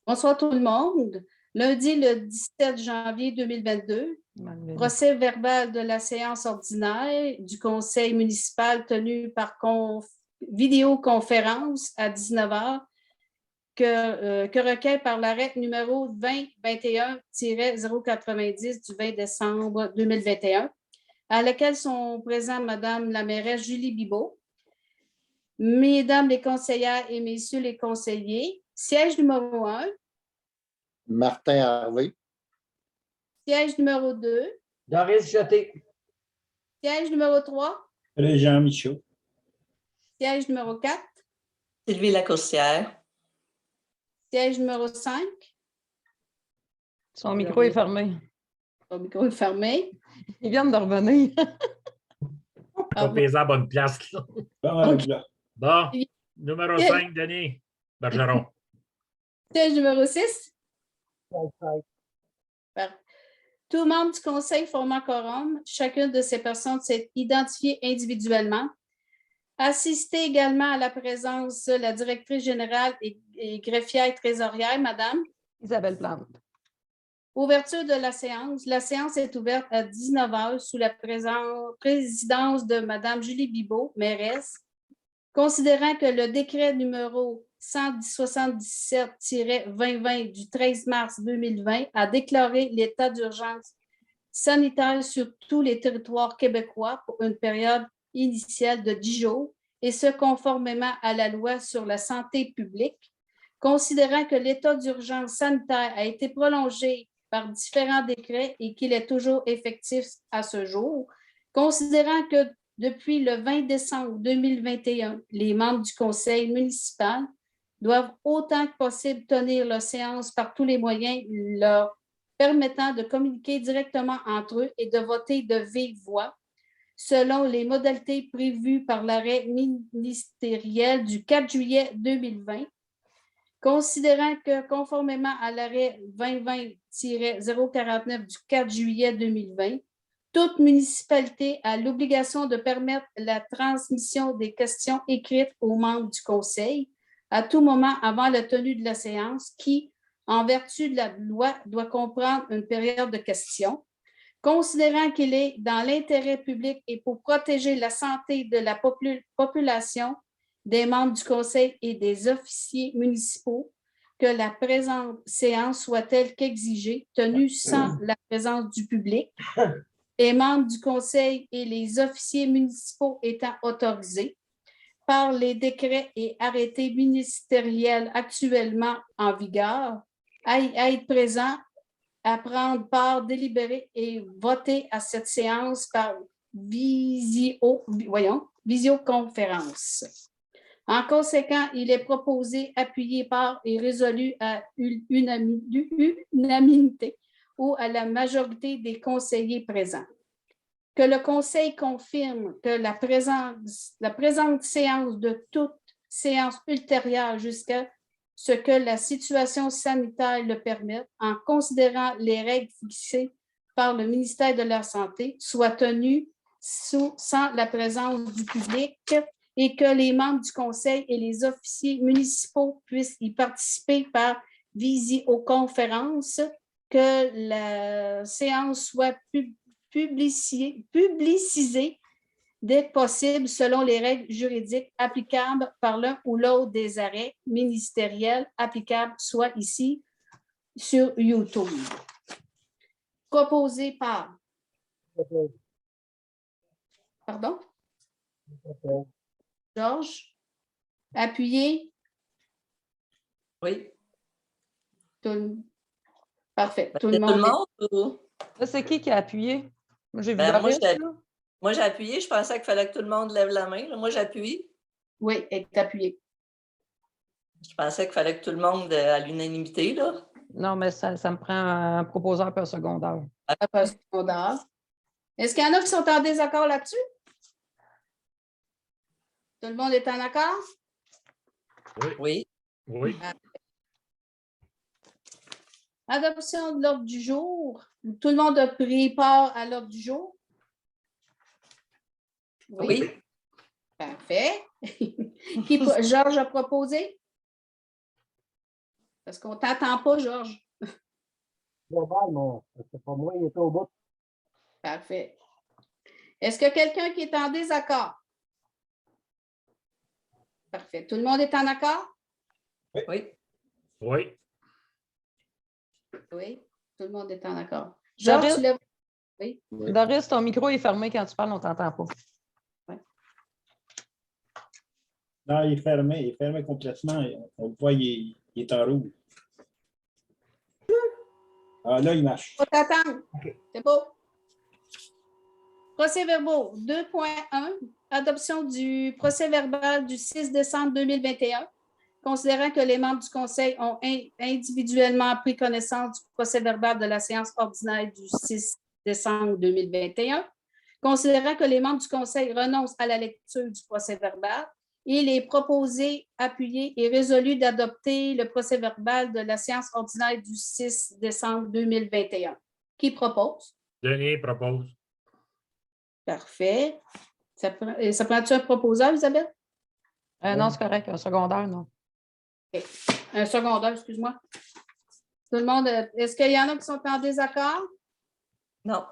Bonsoir tout le monde. Lundi, le 17 janvier 2022, procès verbal de la séance ordinaire du conseil municipal tenu par vidéoconférence à 19h que requête par l'arrêt numéro 2021-090 du 20 décembre 2021, à laquelle sont présents Madame la mairesse Julie Bibeau, Mesdames les conseillères et Messieurs les conseillers. Siège numéro 1. Martin Harvey. Siège numéro 2. Doris Jeté. Siège numéro 3. Jean Michaud. Siège numéro 4. Sylvie Lacourcière. Siège numéro 5. Son micro est fermé. Son micro est fermé. Ils viennent de revenir. Pas payé à bonne place. Là. Bon, numéro 5, Denis Bergeron. Siège numéro 6. Tout membre du conseil formant quorum, chacune de ces personnes s'est identifiée individuellement. Assistez également à la présence de la directrice générale et greffière trésorière, Madame Isabelle Plante. Ouverture de la séance. La séance est ouverte à 19h sous la présidence de Madame Julie Bibeau, mairesse. Considérant que le décret numéro 177-2020 du 13 mars 2020 a déclaré l'état d'urgence sanitaire sur tous les territoires québécois pour une période initiale de 10 jours, et ce conformément à la loi sur la santé publique, considérant que l'état d'urgence sanitaire a été prolongé par différents décrets et qu'il est toujours effectif à ce jour, considérant que depuis le 20 décembre 2021, les membres du conseil municipal doivent autant que possible tenir leur séance par tous les moyens leur permettant de communiquer directement entre eux et de voter de vive voix selon les modalités prévues par l'arrêt ministériel du 4 juillet 2020, considérant que conformément à l'arrêt 2020-049 du 4 juillet 2020, toute municipalité a l'obligation de permettre la transmission des questions écrites aux membres du conseil à tout moment avant la tenue de la séance qui, en vertu de la loi, doit comprendre une période de questions. Considérant qu'il est dans l'intérêt public et pour protéger la santé de la population, des membres du conseil et des officiers municipaux, que la présente séance soit telle qu'exigée, tenue sans la présence du public, les membres du conseil et les officiers municipaux étant autorisés par les décrets et arrêtés ministériels actuellement en vigueur à être présents, à prendre part, délibérer et voter à cette séance par visioconférence. En conséquent, il est proposé, appuyé par et résolu à unanimité ou à la majorité des conseillers présents. Que le conseil confirme que la présente séance de toute séance ultérieure jusqu'à ce que la situation sanitaire le permette, en considérant les règles fixées par le ministère de la Santé, soit tenue sans la présence du public et que les membres du conseil et les officiers municipaux puissent y participer par visioconférence, que la séance soit publicisée dès que possible selon les règles juridiques applicables par l'un ou l'autre des arrêts ministériels applicables, soit ici sur YouTube. Proposé par... Pardon? Georges? Appuyé? Oui. Parfait. Tout le monde? Là, c'est qui a appuyé? J'ai vu moi, j'ai appuyé. Je pensais qu'il fallait que tout le monde lève la main. Là. Moi, j'appuie. Oui, est appuyé. Je pensais qu'il fallait que tout le monde à l'unanimité. Là. Non, mais ça me prend un proposeur par secondaire. Par secondaire. Est-ce qu'il y en a qui sont en désaccord là-dessus? Tout le monde est en accord? Oui. Oui. Adoption de l'ordre du jour. Tout le monde a pris part à l'ordre du jour? Oui. Parfait. Georges a proposé? Parce qu'on ne t'entend pas, Georges. C'est pas moi, il est au bout. Parfait. Est-ce que quelqu'un qui est en désaccord? Parfait. Tout le monde est en accord? Oui. Oui. Oui. Tout le monde est en accord. Georges, tu lèves. Oui. Doris, ton micro est fermé quand tu parles, on ne t'entend pas. Non, il est fermé complètement. On le voit, il est en rouge. Ah, là, il marche. Faut t'attendre. OK. C'est beau. Procès-verbaux 2.1, adoption du procès-verbal du 6 décembre 2021. Considérant que les membres du Conseil ont individuellement pris connaissance du procès-verbal de la séance ordinaire du 6 décembre 2021, considérant que les membres du Conseil renoncent à la lecture du procès-verbal, il est proposé, appuyé et résolu d'adopter le procès-verbal de la séance ordinaire du 6 décembre 2021. Qui propose? Denis propose. Parfait. Ça prend-tu un proposeur, Isabelle? Non, c'est correct. Un secondaire, non. Okay. Un secondaire, excuse-moi. Tout le monde, est-ce qu'il y en a qui sont en désaccord? Non.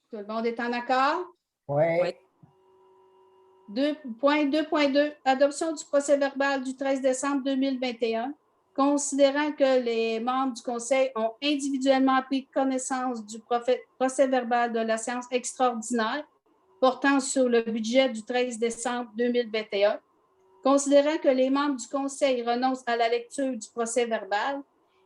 Tout le monde est en accord? Oui. 2.2, adoption du procès-verbal du 13 décembre 2021. Considérant que les membres du Conseil ont individuellement pris connaissance du procès-verbal de la séance extraordinaire portant sur le budget du 13 décembre 2021, considérant que les membres du Conseil renoncent à la lecture du procès-verbal,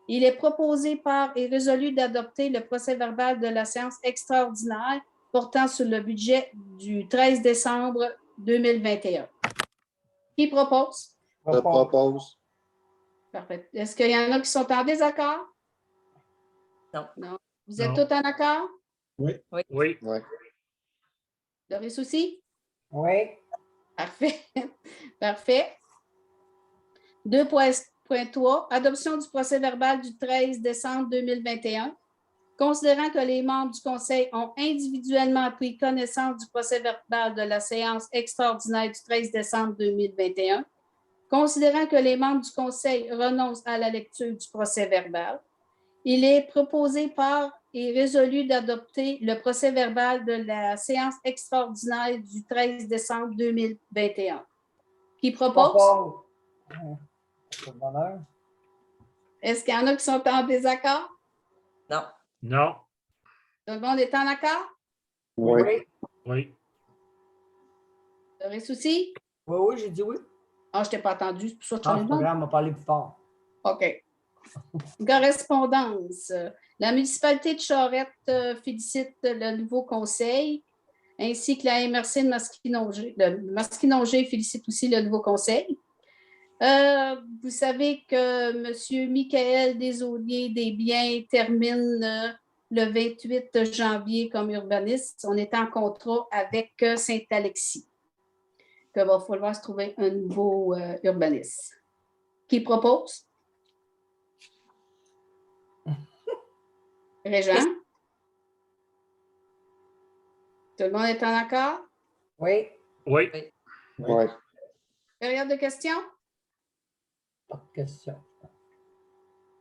il est proposé par et résolu d'adopter le procès-verbal de la séance extraordinaire portant sur le budget du 13 décembre 2021. Qui propose? Je propose. Parfait. Est-ce qu'il y en a qui sont en désaccord? Non. Non. Vous êtes Non. tous en accord? Oui. Oui. Doris aussi? Oui. Parfait. Parfait. 2.3, adoption du procès-verbal du 13 décembre 2021. Considérant que les membres du Conseil ont individuellement pris connaissance du procès-verbal de la séance extraordinaire du 13 décembre 2021, considérant que les membres du Conseil renoncent à la lecture du procès-verbal, il est proposé par et résolu d'adopter le procès-verbal de la séance extraordinaire du 13 décembre 2021. Qui propose? Est-ce qu'il y en a qui sont en désaccord? Non. Non. Tout le monde est en accord? Oui. Oui. Doris aussi? Oui, j'ai dit oui. Ah, je ne t'ai pas entendu, c'est pour ça que je Ah, te le demande. programme m'a parlé plus fort. OK. Correspondance. La municipalité de Charette félicite le nouveau conseil, ainsi que la MRC de Masquinongé. Le Masquinongé félicite aussi le nouveau conseil. Vous savez que M. Michael Desaulniers-Desbiens termine le 28 janvier comme urbaniste. On est en contrat avec Saint-Alexis. Il va falloir se trouver un nouveau urbaniste. Qui propose? Régent? Tout le monde est en accord? Oui. Oui. Oui. Période de questions? Pas de question.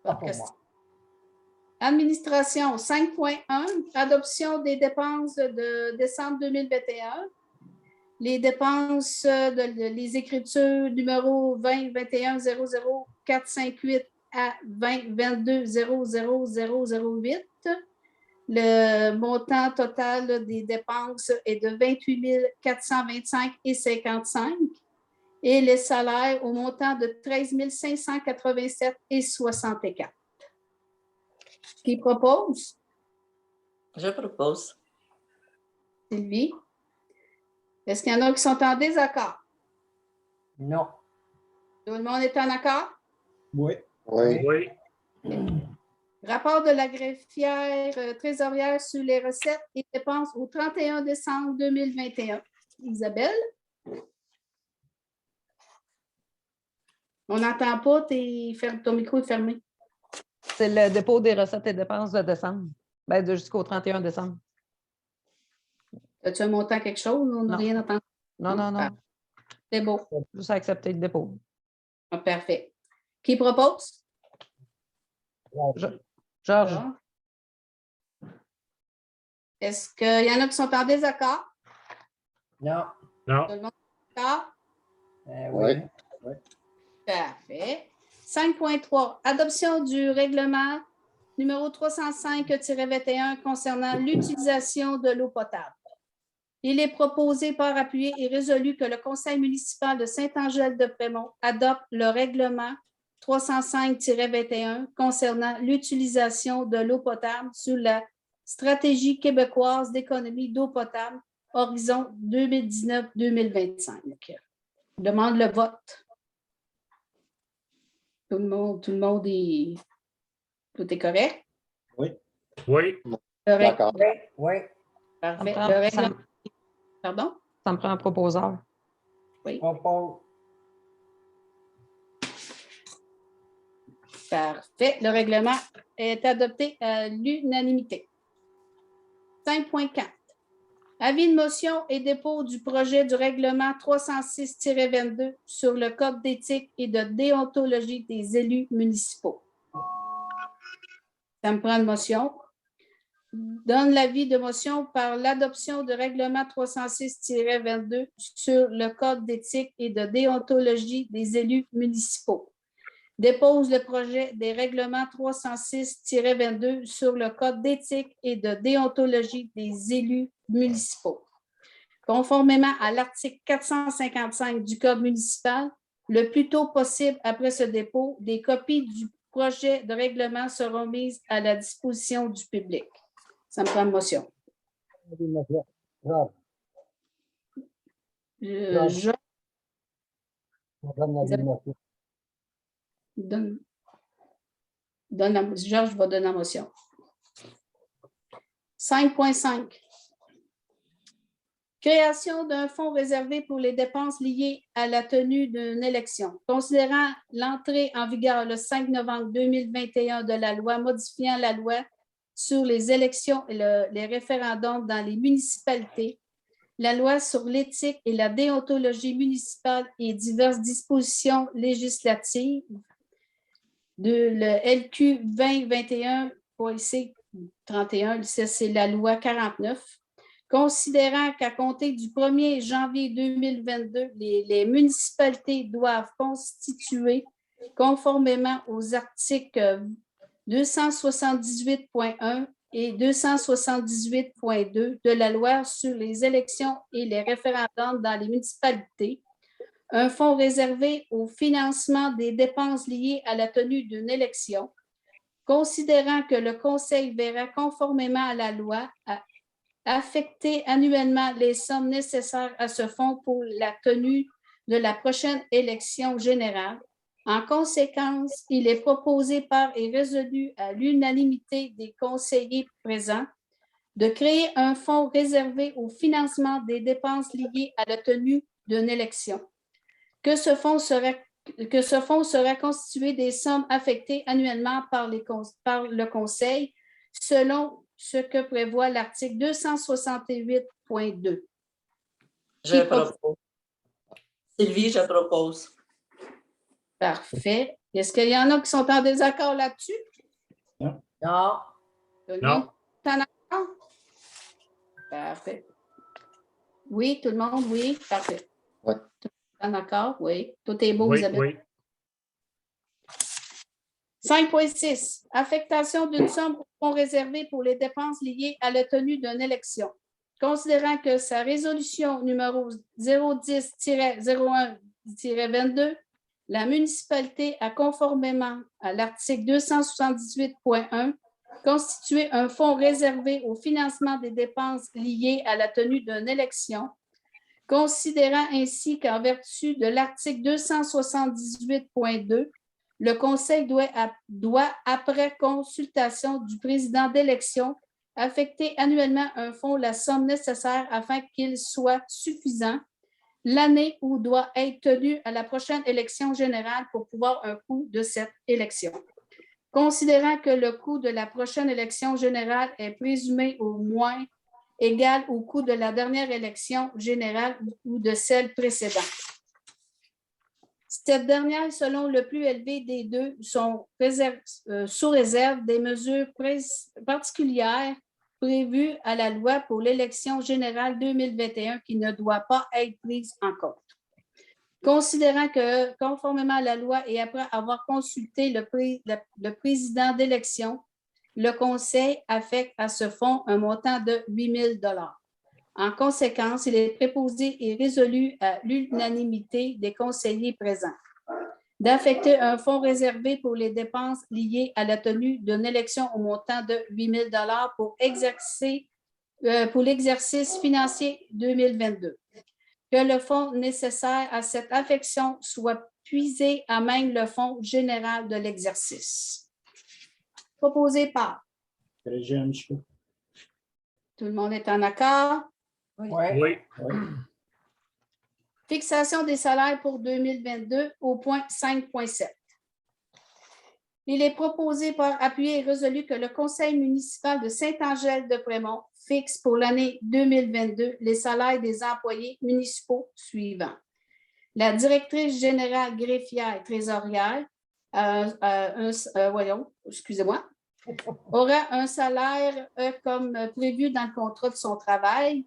Pas de questions. Administration 5.1, adoption des dépenses de décembre 2021. Les dépenses les écritures numéro 20 21 00 458 à 20 22 00 008. Le montant total des dépenses est de 28 425,55 et les salaires au montant de 13 587,64. Qui propose? Je propose. Sylvie? Est-ce qu'il y en a qui sont en désaccord? Non. Tout le monde est en accord? Oui. Oui. Oui. Rapport de la greffière trésorière sur les recettes et dépenses au 31 décembre 2021. Isabelle? On n'entend pas, ton micro est fermé. C'est le dépôt des recettes et dépenses de décembre. Jusqu'au 31 décembre. As-tu un montant quelque chose? On n'a Non. rien entendu. Non. C'est beau. Juste accepter le dépôt. Ah, parfait. Qui propose? Georges. Est-ce qu'il y en a qui sont en désaccord? Non. Non. Tout le monde est d'accord? Oui. Parfait. 5.3. Adoption du règlement numéro 305-21 concernant l'utilisation de l'eau potable. Il est proposé par appuyé et résolu que le Conseil municipal de Saint-Angèle-de-Prémont adopte le règlement 305-21 concernant l'utilisation de l'eau potable sous la stratégie québécoise d'économie d'eau potable horizon 2019-2025. Je demande le vote. Tout le monde est... Tout est correct? Oui. Oui. D'accord. Oui. Parfait. Ça me prend- Le règlement... Pardon? Ça me prend un proposeur. Oui. Propose. Parfait. Le règlement est adopté à l'unanimité. 5.4. Avis de motion et dépôt du projet du règlement 306-22 sur le Code d'éthique et de déontologie des élus municipaux. Ça me prend une motion. Donne l'avis de motion par l'adoption du règlement 306-22 sur le Code d'éthique et de déontologie des élus municipaux. Dépose le projet des règlements 306-22 sur le Code d'éthique et de déontologie des élus municipaux. Conformément à l'article 455 du Code municipal, le plus tôt possible après ce dépôt, des copies du projet de règlement seront mises à la disposition du public. Ça me prend une motion. Je Georges va donner la motion. 5.5. Création d'un fonds réservé pour les dépenses liées à la tenue d'une élection. Considérant l'entrée en vigueur le 5 novembre 2021 de la loi modifiant la loi sur les élections et les référendums dans les municipalités, la loi sur l'éthique et la déontologie municipale et diverses dispositions législatives de le LQ 2021.C 31, c'est la loi 49, considérant qu'à compter du 1er janvier 2022, les municipalités doivent constituer, conformément aux articles 278.1 et 278.2 de la loi sur les élections et les référendums dans les municipalités, un fonds réservé au financement des dépenses liées à la tenue d'une élection, considérant que le Conseil verra conformément à la loi affecter annuellement les sommes nécessaires à ce fonds pour la tenue de la prochaine élection générale. En conséquence, il est proposé par et résolu à l'unanimité des conseillers présents de créer un fonds réservé au financement des dépenses liées à la tenue d'une élection. Que ce fonds sera constitué des sommes affectées annuellement par le Conseil selon ce que prévoit l'article 268.2. Je propose. Sylvie, je propose. Parfait. Est-ce qu'il y en a qui sont en désaccord là-dessus? Non. Tout le Non. monde est en accord? Parfait. Oui, tout le monde, oui, parfait. Ouais. Tout le monde est en accord? Oui. Tout est beau, Oui, Isabelle. oui. 5.6. Affectation d'une somme au fonds réservé pour les dépenses liées à la tenue d'une élection. Considérant que sa résolution numéro 010-01-22, la municipalité a conformément à l'article 278.1 constitué un fonds réservé au financement des dépenses liées à la tenue d'une élection, considérant ainsi qu'en vertu de l'article 278.2, le Conseil doit, après consultation du président d'élection, affecter annuellement un fonds la somme nécessaire afin qu'il soit suffisant l'année où doit être tenu à la prochaine élection générale pour pouvoir un coût de cette élection. Considérant que le coût de la prochaine élection générale est présumé au moins égal au coût de la dernière élection générale ou de celle précédente. Cette dernière, selon le plus élevé des deux, sont sous réserve des mesures particulières prévues à la loi pour l'élection générale 2021 qui ne doit pas être prise en compte. Considérant que, conformément à la loi et après avoir consulté le président d'élection, le Conseil affecte à ce fonds un montant de 8 000 $. En conséquence, il est préposé et résolu à l'unanimité des conseillers présents d'affecter un fonds réservé pour les dépenses liées à la tenue d'une élection au montant de 8 000 $ pour l'exercice financier 2022. Que le fonds nécessaire à cette affection soit puisé à même le fonds général de l'exercice. Proposé par. Président Michaud. Tout le monde est en accord? Oui. Oui. Oui. Fixation des salaires pour 2022 au point 5.7. Il est proposé par appui et résolu que le Conseil municipal de Saint-Angèle-de-Prémont fixe pour l'année 2022 les salaires des employés municipaux suivants. La directrice générale greffière trésorière aura un salaire comme prévu dans le contrat de son travail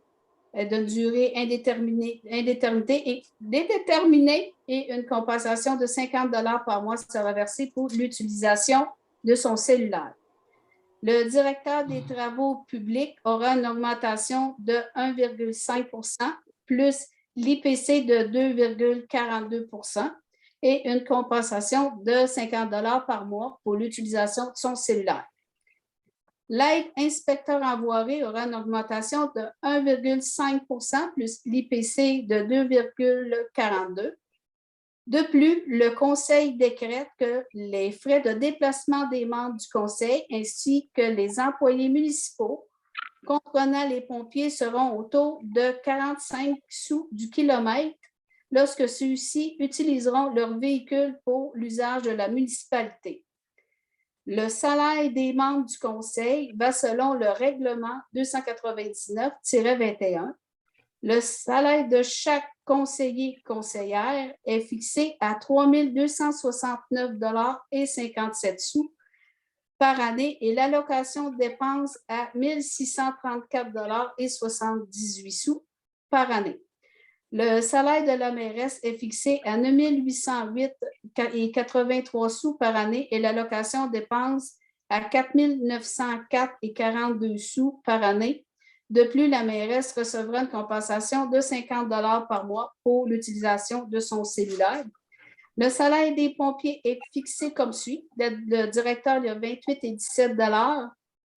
de durée indéterminée et une compensation de 50 $ par mois sera versée pour l'utilisation de son cellulaire. Le directeur des travaux publics aura une augmentation de 1,5 % plus l'IPC de 2,42 % et une compensation de 50 $ par mois pour l'utilisation de son cellulaire. L'aide inspecteur en voirie aura une augmentation de 1,5 % plus l'IPC de 2,42 %. De plus, le Conseil décrète que les frais de déplacement des membres du Conseil ainsi que les employés municipaux, comprenant les pompiers, seront autour de 45 sous du kilomètre lorsque ceux-ci utiliseront leur véhicule pour l'usage de la municipalité. Le salaire des membres du Conseil va selon le règlement 299-21. Le salaire de chaque conseiller-conseillère est fixé à 3 269,57 $ par année et l'allocation de dépenses à 1 634,78 $ par année. Le salaire de la mairesse est fixé à 9 808,83 $ par année et l'allocation de dépenses à 4 904,42 $ par année. De plus, la mairesse recevra une compensation de 50 $ par mois pour l'utilisation de son cellulaire. Le salaire des pompiers est fixé comme suit. Le directeur, il y a 28,17 $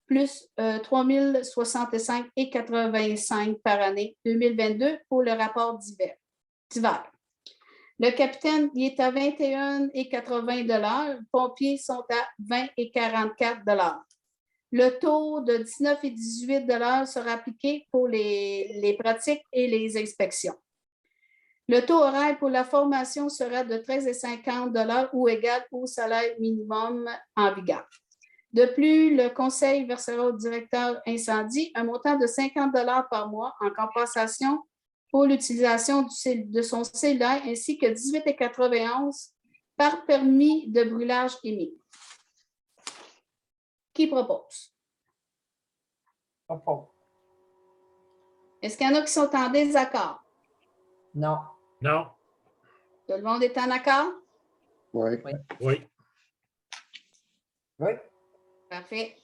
plus 3 065,85 $ par année 2022 pour le rapport d'hiver. Le capitaine, il est à 21,80 $. Les pompiers sont à 20,44 $. Le taux de 19 et 18 $ sera appliqué pour les pratiques et les inspections. Le taux horaire pour la formation sera de 13,50 $ ou égal au salaire minimum en vigueur. De plus, le Conseil versera au directeur incendie un montant de 50 $ par mois en compensation pour l'utilisation de son cellulaire ainsi que 18,91 $ par permis de brûlage émis. Qui propose? Propose. Est-ce qu'il y en a qui sont en désaccord? Non. Non. Tout le monde est en accord? Oui. Oui. Oui. Parfait.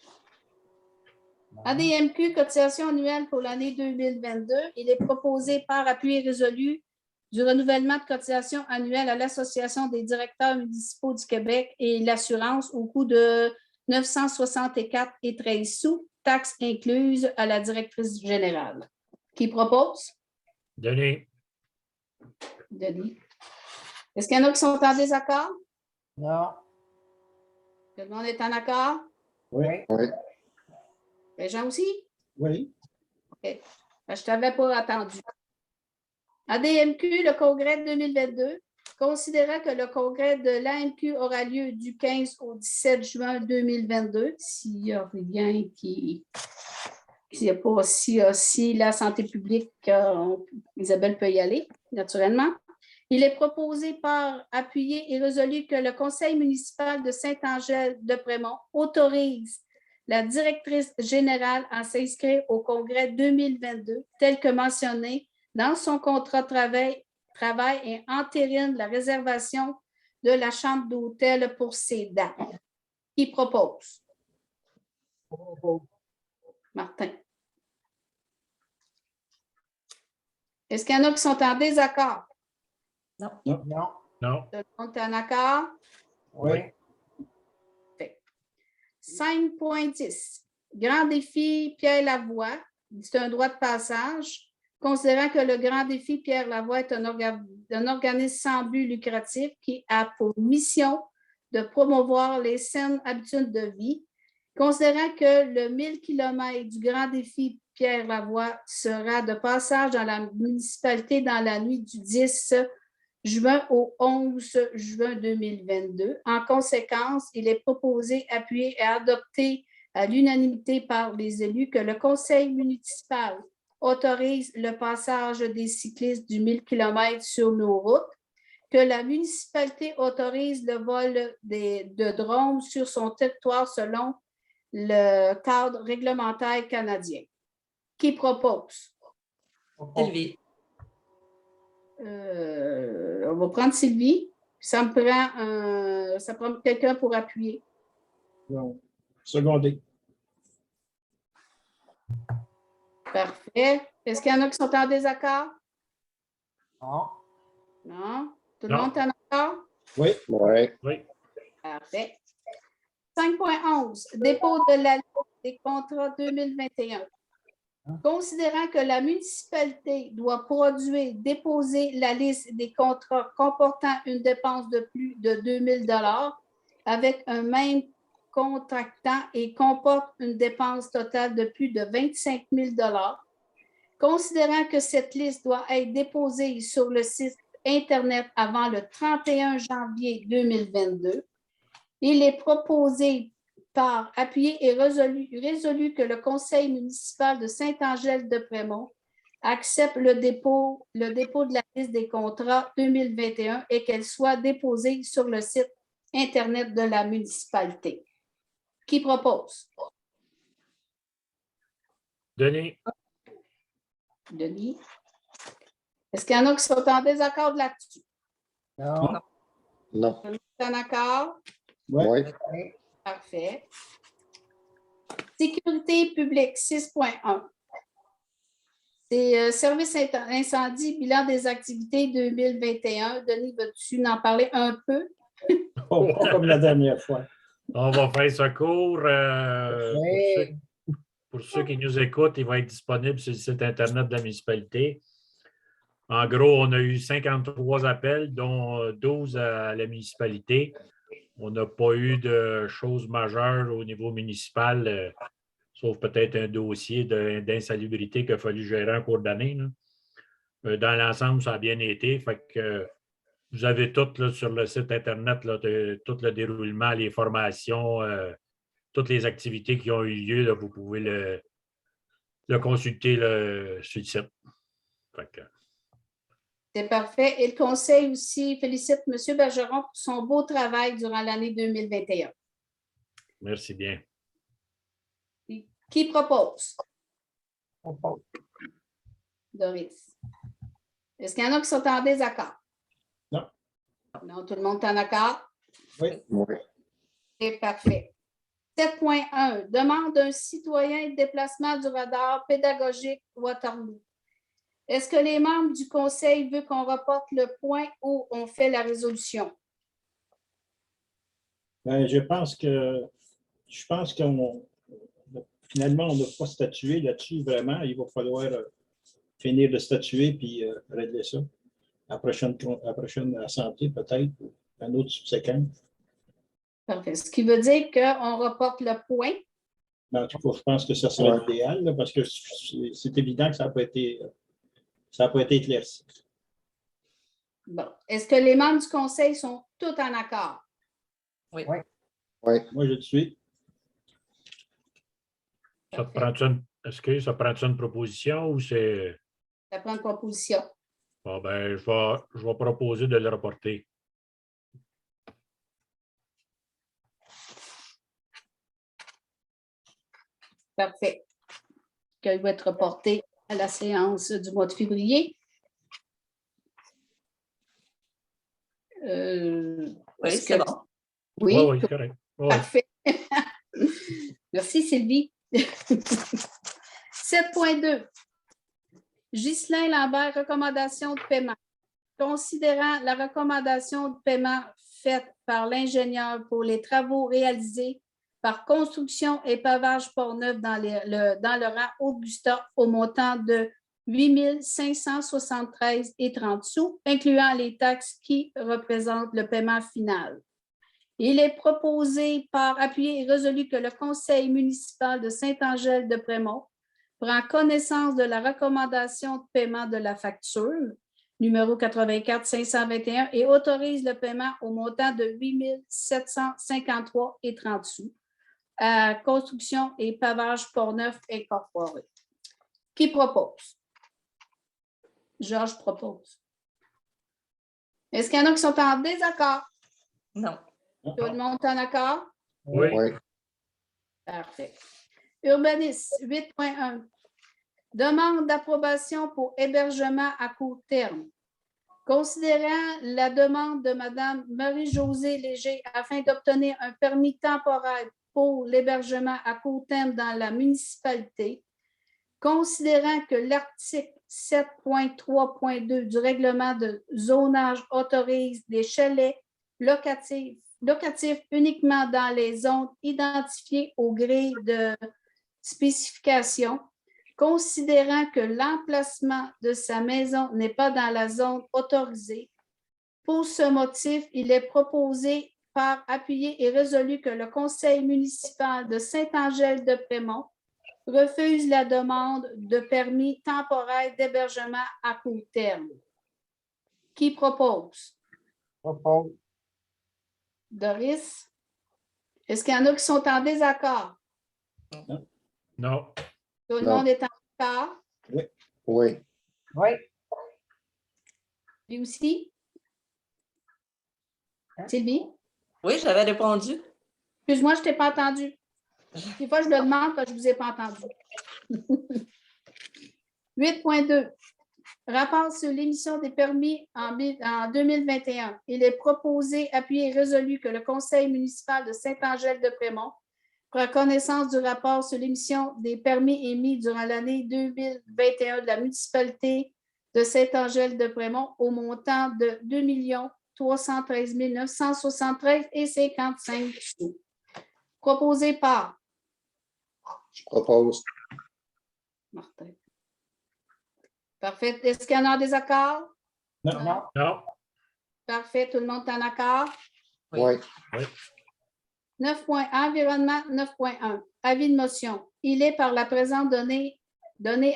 ADMQ, cotisation annuelle pour l'année 2022. Il est proposé par appui et résolu du renouvellement de cotisation annuelle à l'Association des directeurs municipaux du Québec et l'assurance au coût de 964,13 $, taxes incluses à la directrice générale. Qui propose? Denis. Denis. Est-ce qu'il y en a qui sont en désaccord? Non. Tout le monde est en accord? Oui. Oui. Jean aussi? Oui. OK. Je ne t'avais pas attendu. ADMQ, le congrès 2022, considérant que le congrès de l'AMQ aura lieu du 15 au 17 juin 2022, s'il n'y a rien qui... Si la santé publique, Isabelle peut y aller, naturellement. Il est proposé par appuyé et résolu que le Conseil municipal de Saint-Angèle-de-Prémont autorise la directrice générale à s'inscrire au congrès 2022 tel que mentionné dans son contrat de travail et entérine la réservation de la chambre d'hôtel pour ces dates. Qui propose? Martin. Est-ce qu'il y en a qui sont en désaccord? Non. Non. Tout le monde est en accord? Oui. 5.10. Grand défi Pierre Lavoie. C'est un droit de passage. Considérant que le Grand défi Pierre Lavoie est un organisme sans but lucratif qui a pour mission de promouvoir les saines habitudes de vie. Considérant que le 1000 km du Grand défi Pierre Lavoie sera de passage dans la municipalité dans la nuit du 10 juin au 11 juin 2022. En conséquence, il est proposé, appuyé et adopté à l'unanimité par les élus que le conseil municipal autorise le passage des cyclistes du 1000 km sur nos routes, que la municipalité autorise le vol de drones sur son territoire selon le cadre réglementaire canadien. Qui propose? Sylvie. On va prendre Sylvie. Ça prend quelqu'un pour appuyer. Non. Secondé. Parfait. Est-ce qu'il y en a qui sont en désaccord? Non. Non? Tout le Non. monde est en accord? Oui. Oui. Oui. Parfait. 5.11. Dépôt de la liste des contrats 2021. Considérant que la municipalité doit déposer la liste des contrats comportant une dépense de plus de 2 000 $ avec un même contractant et comporte une dépense totale de plus de 25 000 $, considérant que cette liste doit être déposée sur le site Internet avant le 31 janvier 2022, il est proposé par appuyé et résolu que le conseil municipal de Saint-Angèle-de-Prémont accepte le dépôt de la liste des contrats 2021 et qu'elle soit déposée sur le site Internet de la municipalité. Qui propose? Denis. Denis. Est-ce qu'il y en a qui sont en désaccord là-dessus? Non. Non. En accord? Oui. Oui. Parfait. Sécurité publique 6.1. C'est service incendie, bilan des activités 2021. Denis, veux-tu en parler un peu? Oh, pas comme la dernière fois. On va faire ce cours. Oui. Pour ceux qui nous écoutent, il va être disponible sur le site Internet de la municipalité. En gros, on a eu 53 appels, dont 12 à la municipalité. On n'a pas eu de choses majeures au niveau municipal, sauf peut-être un dossier d'insalubrité qu'il a fallu gérer en cours d'année. Dans l'ensemble, ça a bien été. Fait que, vous avez tout là, sur le site Internet, là, tout le déroulement, les formations, toutes les activités qui ont eu lieu. Là, vous pouvez le consulter sur le site. Fait que, C'est parfait. Et le conseil aussi félicite M. Bergeron pour son beau travail durant l'année 2021. merci bien. Qui propose? Propose. Doris. Est-ce qu'il y en a qui sont en désaccord? Non. Non, tout le monde est en accord? Oui. Oui. C'est parfait. 7.1. Demande d'un citoyen de déplacement du radar pédagogique Waterloo. Est-ce que les membres du conseil veulent qu'on reporte le point ou on fait la résolution? Ben, je pense que finalement, on n'a pas statué là-dessus vraiment. Il va falloir finir de statuer puis régler ça. À la prochaine assemblée, peut-être, ou un autre subséquent. Parfait. Ce qui veut dire qu'on reporte le point. En tout cas, je pense que ça serait Ouais. l'idéal, là, parce que c'est évident que ça n'a pas été éclairci. Bon. Est-ce que les membres du conseil sont tous en accord? Oui. Oui. Oui. Moi, je le suis. Ça te prend-tu une proposition ou c'est. Ça prend une proposition. Ah ben, je vais proposer de le reporter. Parfait. Qu'elle va être reportée à la séance du mois de février. Oui, Est-ce c'est que- bon. Oui, Oui, oui, correct. Ouais. parfait. Merci, Sylvie. 7.2. Ghislain Lambert, recommandation de paiement. Considérant la recommandation de paiement faite par l'ingénieur pour les travaux réalisés par Construction et Pavage Portneuf dans le rang Augusta au montant de 8 573,30 sous, incluant les taxes qui représentent le paiement final. Il est proposé par appuyé et résolu que le Conseil municipal de Saint-Angèle-de-Prémont prend connaissance de la recommandation de paiement de la facture numéro 84 521 et autorise le paiement au montant de 8 753,30 sous à Construction et Pavage Portneuf Incorporé. Qui propose? Georges propose. Est-ce qu'il y en a qui sont en désaccord? Non. Tout le monde est en accord? Oui. Oui. Parfait. Urbanisme 8.1. Demande d'approbation pour hébergement à court terme. Considérant la demande de Mme Marie-Josée Léger afin d'obtenir un permis temporaire pour l'hébergement à court terme dans la municipalité, considérant que l'article 7.3.2 du règlement de zonage autorise des chalets locatifs uniquement dans les zones identifiées au gré de spécification, considérant que l'emplacement de sa maison n'est pas dans la zone autorisée. Pour ce motif, il est proposé par appuyé et résolu que le Conseil municipal de Saint-Angèle-de-Prémont refuse la demande de permis temporaire d'hébergement à court terme. Qui propose? Propose. Doris? Est-ce qu'il y en a qui sont en désaccord? Non. Tout le Non. monde est en accord? Oui. Oui. Lui aussi? Sylvie? Oui, j'avais répondu. Excuse-moi, je ne t'ai pas entendu. Des fois, je le demande parce que je ne vous ai pas entendu. 8.2. Rapport sur l'émission des permis en 2021. Il est proposé, appuyé et résolu que le Conseil municipal de Saint-Angèle-de-Prémont prend connaissance du rapport sur l'émission des permis émis durant l'année 2021 de la municipalité de Saint-Angèle-de-Prémont au montant de 2 313 973,55 sous. Proposé par Je propose. Martin. Parfait. Est-ce qu'il y en a des accords? Non. Non. Non. Parfait. Tout le monde est en accord? Oui. 9. Environnement 9.1. Avis de motion. Il est par la présente donnée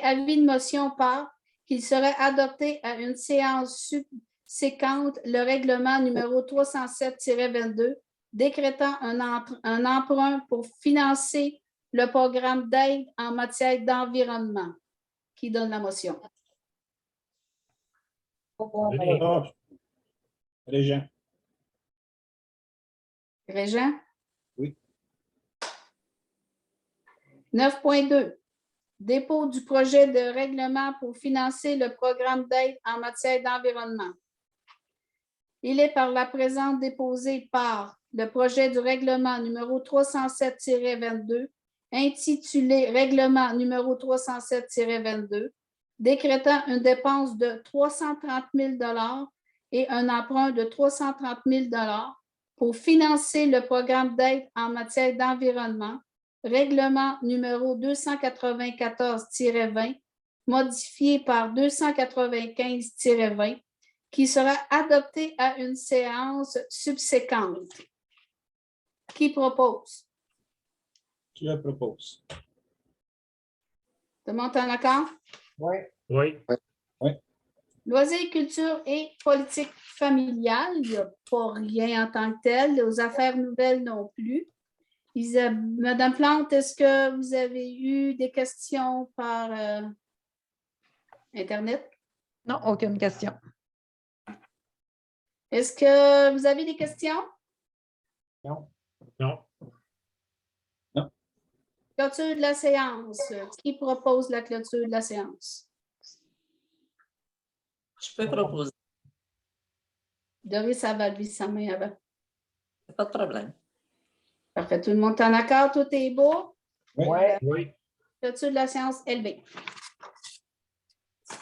avis de motion par qu'il serait adopté à une séance subséquente le règlement numéro 307-22 décrétant un emprunt pour financer le programme d'aide en matière d'environnement. Qui donne la motion? Denis. Ah, Régent. Régent? Oui. 9.2. Dépôt du projet de règlement pour financer le programme d'aide en matière d'environnement. Il est par la présente déposé par le projet du règlement numéro 307-22, intitulé Règlement numéro 307-22, décrétant une dépense de 330 000 $ et un emprunt de 330 000 $ pour financer le programme d'aide en matière d'environnement, règlement numéro 294-20, modifié par 295-20, qui sera adopté à une séance subséquente. Qui propose? Je propose. Tout le monde est en accord? Oui. Oui. Loisirs, culture et politique familiale, il n'y a pas rien en tant que tel. Aux affaires nouvelles non plus. Madame Plante, est-ce que vous avez eu des questions par Internet? Non, aucune question. Est-ce que vous avez des questions? Non. Non. Clôture de la séance. Qui propose la clôture de la séance? Je peux proposer. Doris, ça va lever sa main avant. Pas de problème. Parfait. Tout le monde est en accord? Tout est beau? Ouais. Oui. Clôture de la séance élevée.